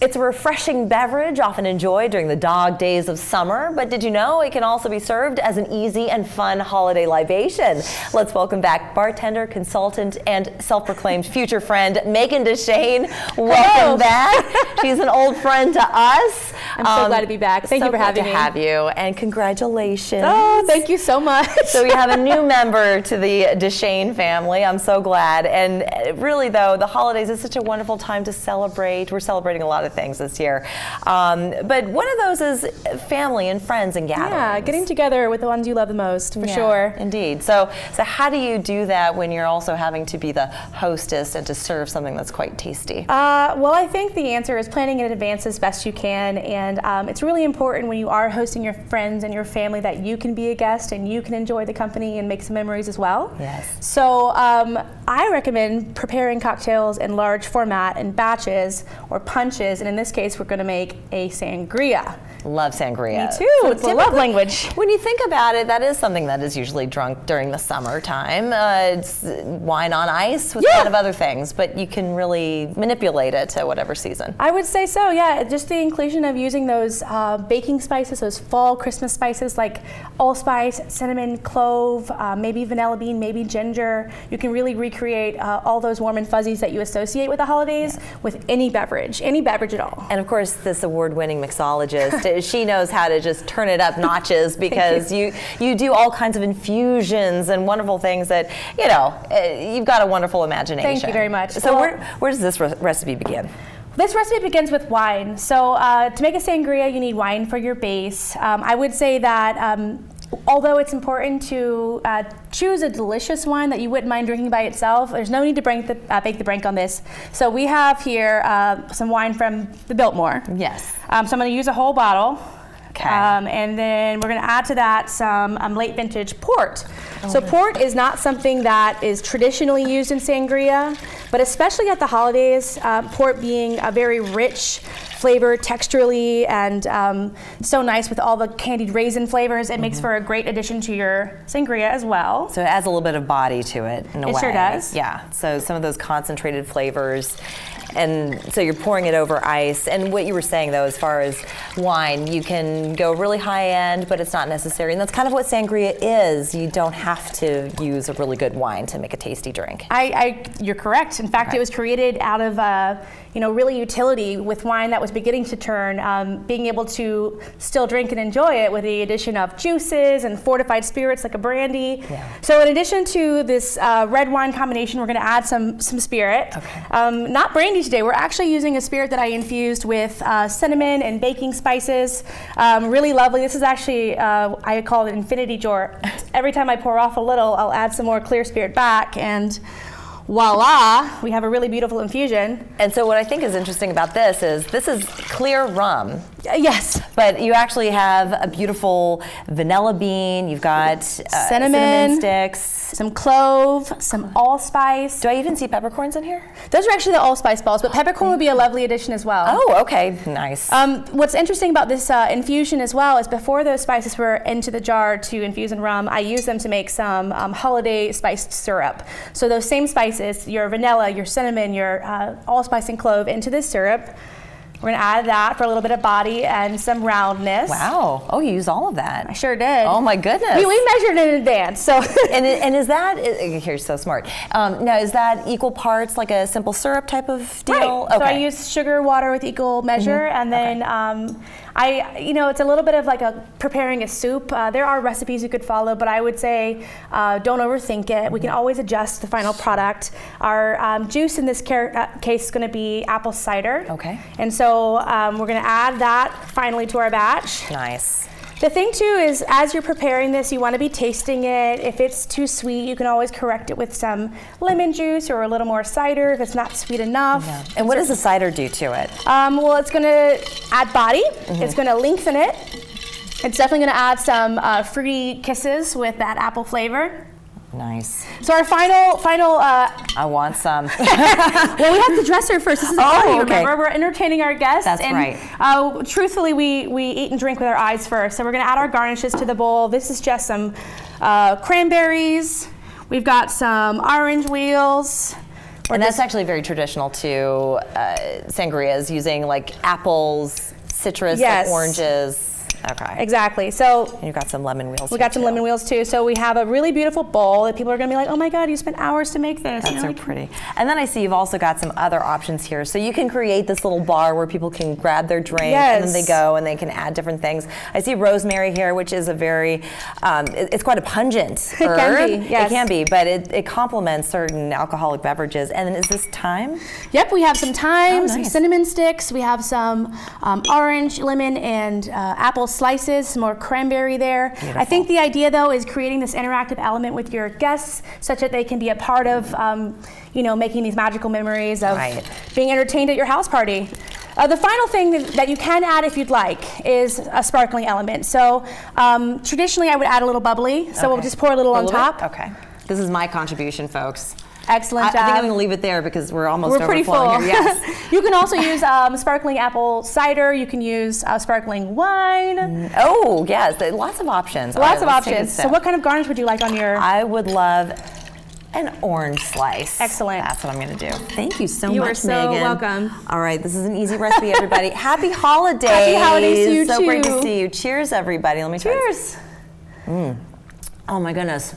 It's a refreshing beverage, often enjoyed during the dog days of summer, but did you know it can also be served as an easy and fun holiday libation? Let's welcome back bartender, consultant, and self-proclaimed future friend, Megan Deschaine. Welcome back. She's an old friend to us. I'm so glad to be back. Thank you for having me. So glad to have you, and congratulations. Oh, thank you so much. So we have a new member to the Deschaine family. I'm so glad. And really, though, the holidays is such a wonderful time to celebrate. We're celebrating a lot of things this year. But one of those is family and friends and gatherings. Yeah, getting together with the ones you love the most, for sure. Indeed. So how do you do that when you're also having to be the hostess and to serve something that's quite tasty? Well, I think the answer is planning in advance as best you can. And it's really important when you are hosting your friends and your family that you can be a guest and you can enjoy the company and make some memories as well. Yes. So I recommend preparing cocktails in large format in batches or punches. And in this case, we're going to make a sangria. Love sangria. Me too. So it's a love language. When you think about it, that is something that is usually drunk during the summertime. It's wine on ice with a lot of other things, but you can really manipulate it to whatever season. I would say so, yeah. Just the inclusion of using those baking spices, those fall Christmas spices like allspice, cinnamon, clove, maybe vanilla bean, maybe ginger. You can really recreate all those warm and fuzzies that you associate with the holidays with any beverage at all. And of course, this award-winning mixologist, she knows how to just turn it up notches because you do all kinds of infusions and wonderful things that, you know, you've got a wonderful imagination. Thank you very much. So where does this recipe begin? This recipe begins with wine. So to make a sangria, you need wine for your base. I would say that although it's important to choose a delicious wine that you wouldn't mind drinking by itself, there's no need to bake the bank on this. So we have here some wine from the Biltmore. Yes. So I'm going to use a whole bottle. Okay. And then we're going to add to that some late vintage port. So port is not something that is traditionally used in sangria, but especially at the holidays, port being a very rich flavor texturally and so nice with all the candied raisin flavors. It makes for a great addition to your sangria as well. So it adds a little bit of body to it in a way. It sure does. Yeah, so some of those concentrated flavors. And so you're pouring it over ice. And what you were saying, though, as far as wine, you can go really high end, but it's not necessary. And that's kind of what sangria is. You don't have to use a really good wine to make a tasty drink. You're correct. In fact, it was created out of really utility with wine that was beginning to turn, being able to still drink and enjoy it with the addition of juices and fortified spirits like a brandy. Yeah. So in addition to this red wine combination, we're going to add some spirit. Okay. Not brandy today. We're actually using a spirit that I infused with cinnamon and baking spices. Really lovely. This is actually, I call it infinity jar. Every time I pour off a little, I'll add some more clear spirit back, and voila, we have a really beautiful infusion. And so what I think is interesting about this is clear rum. Yes. But you actually have a beautiful vanilla bean. You've got cinnamon sticks. Some clove, some allspice. Do I even see peppercorns in here? Those are actually the allspice balls, but peppercorn would be a lovely addition as well. Oh, okay. Nice. What's interesting about this infusion as well is before those spices were into the jar to infuse in rum, I used them to make some holiday spiced syrup. So those same spices, your vanilla, your cinnamon, your allspice and clove into this syrup. We're going to add that for a little bit of body and some roundness. Wow. Oh, you use all of that. I sure did. Oh, my goodness. We measured it in advance. So. and is that, you're so smart. Now, is that equal parts like a simple syrup type of deal? Right. Okay. So I use sugar, water with equal measure, and then it's a little bit of like preparing a soup. There are recipes you could follow, but I would say don't overthink it. We can always adjust the final product. Our juice in this case is going to be apple cider. Okay. And so we're going to add that finally to our batch. Nice. The thing too is, as you're preparing this, you want to be tasting it. If it's too sweet, you can always correct it with some lemon juice or a little more cider if it's not sweet enough. Yeah. And what does the cider do to it? Well, it's going to add body. It's going to lengthen it. It's definitely going to add some fruity kisses with that apple flavor. Nice. So our final. I want some. Well, we have to dress her first. This is a party, okay. remember? We're entertaining our guests. That's right. Truthfully, we eat and drink with our eyes first. So we're going to add our garnishes to the bowl. This is just some cranberries. We've got some orange wheels. And that's actually very traditional too. Sangrias using like apples, citrus, Yes. like oranges. Okay. Exactly. So And you've got some lemon wheels. we got some lemon wheels too. So we have a really beautiful bowl that people are going to be like, oh my God, you spent hours to make this. That's You know, so like, pretty. And then I see you've also got some other options here. So you can create this little bar where people can grab their drink and then they go and they can add different things. I see rosemary here, which is a very, it's quite a pungent herb. It can be, yes. It can be, but it complements certain alcoholic beverages. And then is this thyme? Yep, we have some thyme, some nice. cinnamon sticks. We have some orange, lemon, and apple slices, some more cranberry there. Beautiful. I think the idea, though, is creating this interactive element with your guests such that they can be a part of, making these magical memories of Right. being entertained at your house party. The final thing that you can add if you'd like is a sparkling element. So traditionally, I would add a little bubbly. So we'll Okay. just pour a little on bit? top. Okay. This is my contribution, folks. Excellent I job. think I'm going to leave it there because we're almost We're pretty full. overflowing here. Yes. You can also use sparkling apple cider. You can use sparkling wine. Oh, yes. Lots of options. All Lots right, of let's take a options. So sip. what kind of garnish would you like on your... I would love an orange slice. Excellent. That's what I'm going to do. Thank you so You much, are so Megan. welcome. All right, this is an easy recipe, everybody. Happy holidays. Happy holidays to you, So great to too. see you. Cheers, everybody. Let me try this. Cheers. Oh my goodness.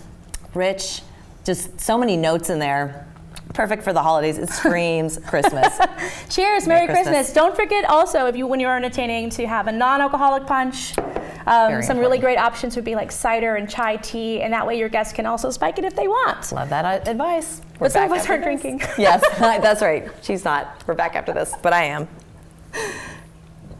Rich. Just so many notes in there. Perfect for the holidays. It screams Christmas. Cheers. Merry Christmas. Don't forget also, when you're entertaining, to have a non-alcoholic punch. Some really important. great options would be like cider and chai tea, and that way your guests can also spike it if they want. Love that advice. We're But some back of us after aren't this. drinking. Yes, that's right. She's not. We're back after this, but I am.